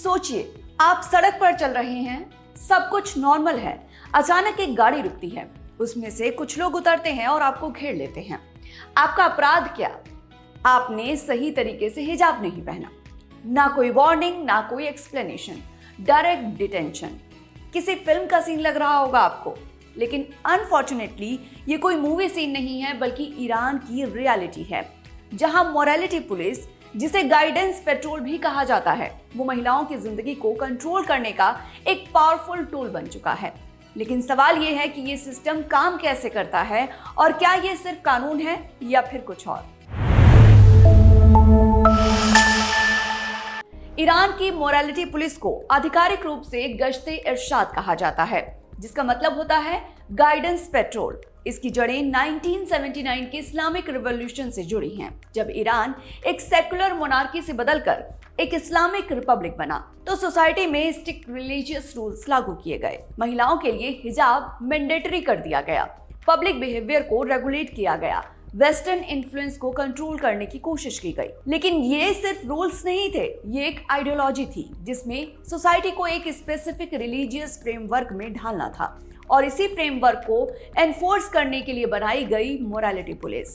सोचिए, आप सड़क पर चल रहे हैं, सब कुछ नॉर्मल है। अचानक एक गाड़ी रुकती है, उसमें से कुछ लोग उतरते हैं और आपको घेर लेते हैं। आपका अपराध क्या? आपने सही तरीके से हिजाब नहीं पहना। ना कोई वार्निंग, ना कोई एक्सप्लेनेशन, डायरेक्ट डिटेंशन। किसी फिल्म का सीन लग रहा होगा आपको, लेकिन अनफॉर्चुनेटली ये कोई मूवी सीन नहीं है, बल्कि ईरान की रियलिटी है, जहां मोरालिटी पुलिस, जिसे गाइडेंस पेट्रोल भी कहा जाता है, वो महिलाओं की जिंदगी को कंट्रोल करने का एक पावरफुल टूल बन चुका है। लेकिन सवाल ये है कि ये सिस्टम काम कैसे करता है और क्या ये सिर्फ कानून है या फिर कुछ और। ईरान की मोरालिटी पुलिस को आधिकारिक रूप से गश्ते इरशाद कहा जाता है, जिसका मतलब होता है गाइडेंस पेट्रोल। इसकी जड़ें 1979 के इस्लामिक रिवॉल्यूशन से जुड़ी हैं, जब ईरान एक सेकुलर मोनार्की से बदलकर एक इस्लामिक रिपब्लिक बना, तो सोसाइटी में स्ट्रिक्ट रिलीजियस रूल्स लागू किए गए। महिलाओं के लिए हिजाब मैंडेटरी कर दिया गया, पब्लिक बिहेवियर को रेगुलेट किया गया, वेस्टर्न इन्फ्लुएंस को कंट्रोल करने की कोशिश की गई। लेकिन ये सिर्फ रूल्स नहीं थे, ये एक आइडियोलॉजी थी, जिसमें सोसाइटी को एक स्पेसिफिक रिलीजियस फ्रेमवर्क में ढालना था, और इसी फ्रेमवर्क को एनफोर्स करने के लिए बनाई गई मोरालिटी पुलिस।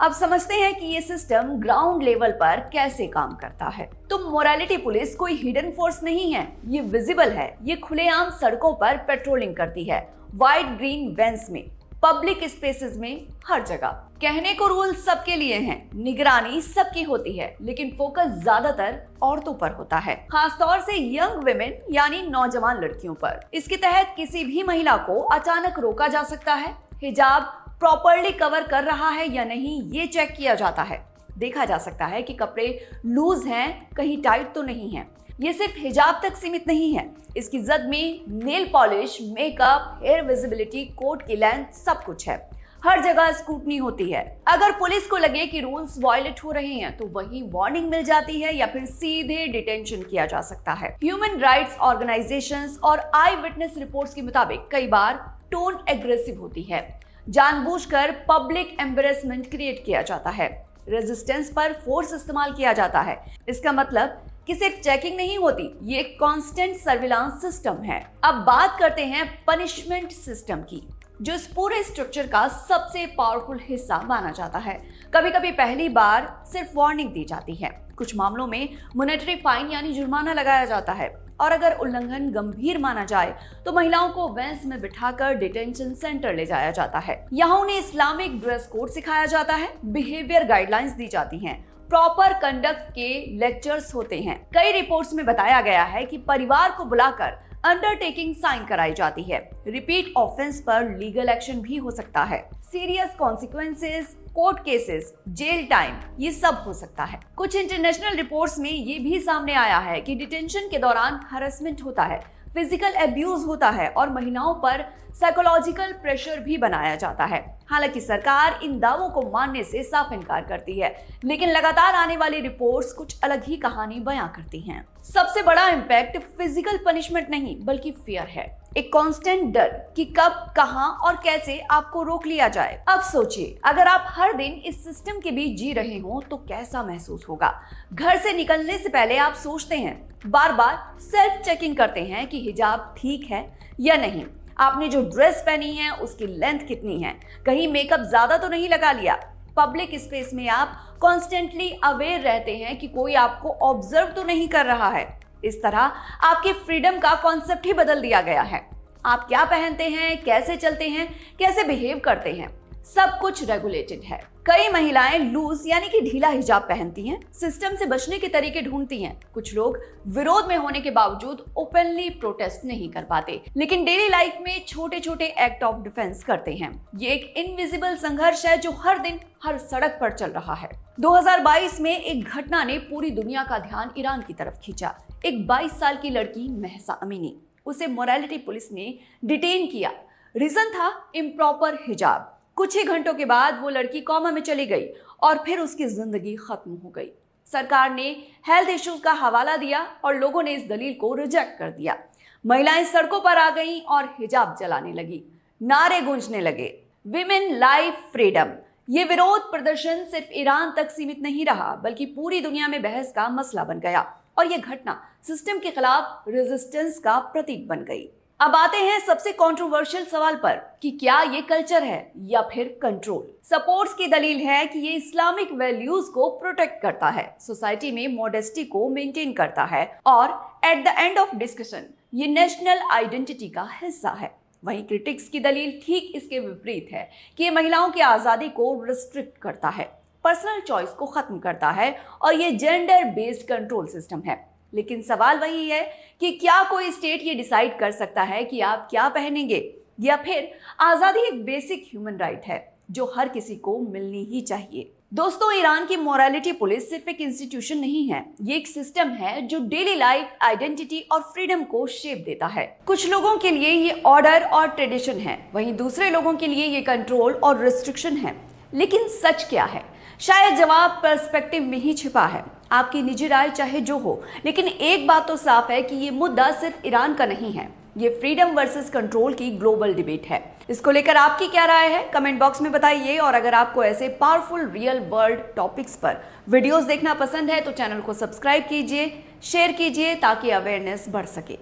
अब समझते हैं कि ये सिस्टम ग्राउंड लेवल पर कैसे काम करता है। तो मोरालिटी पुलिस कोई हिडन फोर्स नहीं है, ये विजिबल है। ये खुलेआम सड़कों पर पेट्रोलिंग करती है, व्हाइट ग्रीन वैन्स में, पब्लिक स्पेसेस में, हर जगह। कहने को रूल सबके लिए हैं, निगरानी सबकी होती है, लेकिन फोकस ज्यादातर औरतों पर होता है, खासतौर से यंग वुमेन यानी नौजवान लड़कियों पर। इसके तहत किसी भी महिला को अचानक रोका जा सकता है, हिजाब प्रॉपर्ली कवर कर रहा है या नहीं ये चेक किया जाता है, देखा जा सकता है कि कपड़े लूज हैं, कहीं टाइट तो नहीं है। ये सिर्फ हिजाब तक सीमित नहीं है, इसकी जद में nail polish, makeup, hair visibility, coat की लेंथ, सब कुछ है। हर जगह स्क्रूटनी होती है। अगर पुलिस को लगे कि रूल्स वायलेट हो रहे हैं, तो वही वार्निंग मिल जाती है या फिर सीधे डिटेंशन किया जा सकता है। ह्यूमन राइट्स ऑर्गेनाइजेशंस और आई विटनेस रिपोर्ट्स के मुताबिक कई बार टोन एग्रेसिव होती है, जानबूझकर पब्लिक एम्बेरसमेंट क्रिएट किया जाता है, रेजिस्टेंस पर फोर्स इस्तेमाल किया जाता है। इसका मतलब कि सिर्फ चेकिंग नहीं होती, ये एक कांस्टेंट सर्विलांस सिस्टम है। अब बात करते हैं पनिशमेंट सिस्टम की, जो इस पूरे स्ट्रक्चर का सबसे पावरफुल हिस्सा माना जाता है। कभी कभी पहली बार सिर्फ वार्निंग दी जाती है, कुछ मामलों में मॉनेटरी फाइन यानी जुर्माना लगाया जाता है, और अगर उल्लंघन गंभीर माना जाए तो महिलाओं को वैन्स में बिठाकर डिटेंशन सेंटर ले जाया जाता है। यहाँ उन्हें इस्लामिक ड्रेस कोड सिखाया जाता है, बिहेवियर गाइडलाइंस दी जाती हैं, प्रॉपर कंडक्ट के लेक्चर्स होते हैं। कई रिपोर्ट्स में बताया गया है कि परिवार को बुलाकर अंडरटेकिंग साइन कराई जाती है। रिपीट ऑफेंस पर लीगल एक्शन भी हो सकता है, serious consequences, court cases, jail time, ये सब हो सकता है। कुछ इंटरनेशनल रिपोर्ट्स में ये भी सामने आया है कि डिटेंशन के दौरान हैरेसमेंट होता है, फिजिकल एब्यूज होता है और महिलाओं पर साइकोलॉजिकल प्रेशर भी बनाया जाता है। हालांकि सरकार इन दावों को मानने से साफ इनकार करती है, लेकिन लगातार आने वाली रिपोर्ट्स कुछ अलग ही कहानी बयां करती हैं। सबसे बड़ा इम्पैक्ट फिजिकल पनिशमेंट नहीं, बल्कि फियर है, एक कांस्टेंट डर कि कब, कहां और कैसे आपको रोक लिया जाए। अब सोचिए, अगर आप हर दिन इस सिस्टम के बीच जी रहे हो तो कैसा महसूस होगा। घर से निकलने से पहले आप सोचते हैं, बार बार सेल्फ चेकिंग करते हैं कि हिजाब ठीक है या नहीं, आपने जो ड्रेस पहनी है उसकी लेंथ कितनी है, कहीं मेकअप ज्यादा तो नहीं लगा लिया। पब्लिक स्पेस में आप कॉन्स्टेंटली अवेयर रहते हैं कि कोई आपको ऑब्जर्व तो नहीं कर रहा है। इस तरह आपके फ्रीडम का कॉन्सेप्ट ही बदल दिया गया है। आप क्या पहनते हैं, कैसे चलते हैं, कैसे बिहेव करते हैं, सब कुछ रेगुलेटेड है। कई महिलाएं लूज यानी कि ढीला हिजाब पहनती हैं, सिस्टम से बचने के तरीके ढूंढती हैं। कुछ लोग विरोध में होने के बावजूद ओपनली प्रोटेस्ट नहीं कर पाते, लेकिन डेली लाइफ में छोटे छोटे एक्ट ऑफ डिफेंस करते हैं। ये एक इनविजिबल संघर्ष है जो हर दिन हर सड़क पर चल रहा है। 2022 में एक घटना ने पूरी दुनिया का ध्यान ईरान की तरफ खींचा। एक 22 साल की लड़की महसा अमीनी, उसे मोरालिटी पुलिस ने डिटेन किया। रीजन था इम्प्रॉपर हिजाब। कुछ ही घंटों के बाद वो लड़की कोमा में चली गई और फिर उसकी जिंदगी खत्म हो गई। सरकार ने हेल्थ इश्यूज का हवाला दिया और लोगों ने इस दलील को रिजेक्ट कर दिया। महिलाएं सड़कों पर आ गईं और हिजाब जलाने लगी, नारे गूंजने लगे, विमेन लाइफ फ्रीडम। ये विरोध प्रदर्शन सिर्फ ईरान तक सीमित नहीं रहा, बल्कि पूरी दुनिया में बहस का मसला बन गया और ये घटना सिस्टम के खिलाफ रेजिस्टेंस का प्रतीक बन गई। अब आते हैं सबसे कंट्रोवर्शियल सवाल पर कि क्या ये कल्चर है या फिर कंट्रोल। सपोर्ट्स की दलील है कि ये इस्लामिक वैल्यूज को प्रोटेक्ट करता है, सोसाइटी में मॉडेस्टी को मेंटेन करता है और at the end of discussion ये नेशनल आइडेंटिटी का हिस्सा है। वहीं क्रिटिक्स की दलील ठीक इसके विपरीत है कि ये महिलाओं की आजादी को रिस्ट्रिक्ट करता है, पर्सनल चॉइस को खत्म करता है और ये जेंडर बेस्ड कंट्रोल सिस्टम है। लेकिन सवाल वही है कि क्या कोई स्टेट ये डिसाइड कर सकता है कि आप क्या पहनेंगे, या फिर आजादी एक बेसिक ह्यूमन राइट है जो हर किसी को मिलनी ही चाहिए। दोस्तों, ईरान की मोरालिटी पुलिस सिर्फ एक इंस्टीट्यूशन नहीं है, ये एक सिस्टम है जो डेली लाइफ, आइडेंटिटी और फ्रीडम को शेप देता है। कुछ लोगों के लिए ये ऑर्डर और ट्रेडिशन है, वहीं दूसरे लोगों के लिए ये कंट्रोल और रिस्ट्रिक्शन है। लेकिन सच क्या है? शायद जवाब पर्सपेक्टिव में ही छिपा है। आपकी निजी राय चाहे जो हो, लेकिन एक बात तो साफ है कि ये मुद्दा सिर्फ ईरान का नहीं है, ये फ्रीडम वर्सेस कंट्रोल की ग्लोबल डिबेट है। इसको लेकर आपकी क्या राय है, कमेंट बॉक्स में बताइए। और अगर आपको ऐसे पावरफुल रियल वर्ल्ड टॉपिक्स पर वीडियोस देखना पसंद है तो चैनल को सब्सक्राइब कीजिए, शेयर कीजिए ताकि अवेयरनेस बढ़ सके।